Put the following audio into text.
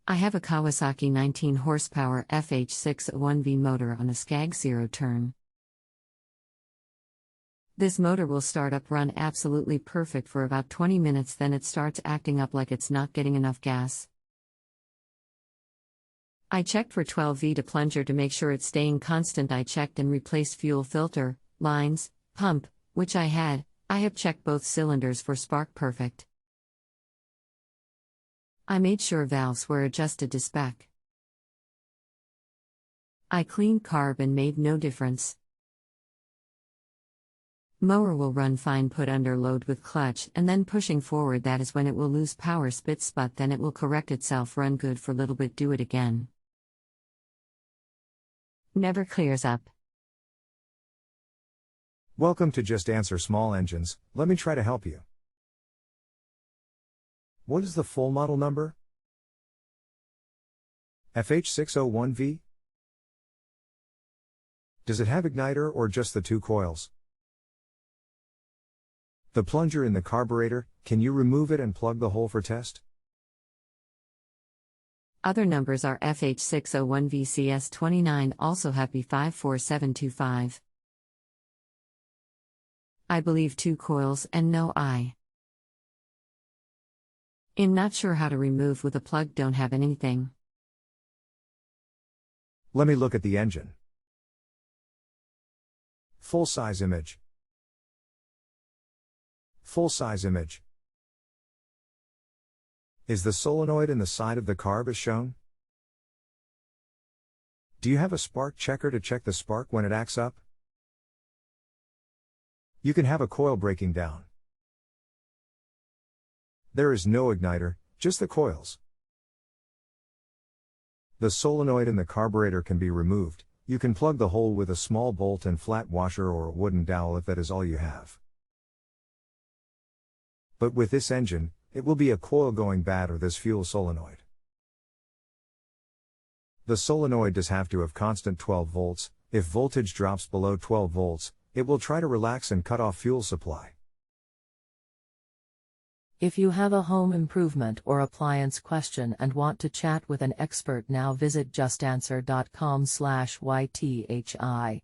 I have a Kawasaki 19 horsepower fh601v motor on a scag 0-turn. This motor will start up run absolutely perfect for about 20 minutes, then it starts acting up like it's not getting enough gas. I checked for 12V to plunger to make sure it's staying constant. I checked and replaced fuel filter, lines, pump, which I had. I have checked both cylinders for spark perfect. I made sure valves were adjusted to spec. I cleaned carb and made no difference. Mower will run fine put under load with clutch and then pushing forward, that is when it will lose power, sput, then it will correct itself, run good for little bit, do it again. Never clears up. Welcome to Just Answer Small Engines. Let me try to help you. What is the full model number? fh601v? Does it have igniter or just the two coils? The plunger in the carburetor, can you remove it and plug the hole for test? Other numbers are fh601v-CS29, also happy 54725. I believe two coils and no eye. I'm not sure how to remove with a plug, don't have anything. Let me look at the engine. Full size image. Full size image. Is the solenoid in the side of the carb as shown? Do you have a spark checker to check the spark when it acts up? You can have a coil breaking down. There is no igniter, just the coils. The solenoid in the carburetor can be removed. You can plug the hole with a small bolt and flat washer or a wooden dowel if that is all you have. But with this engine, it will be a coil going bad or this fuel solenoid. The solenoid does have to have constant 12 volts. If voltage drops below 12 volts, it will try to relax and cut off fuel supply. If you have a home improvement or appliance question and want to chat with an expert now, visit JustAnswer.com/YTHI.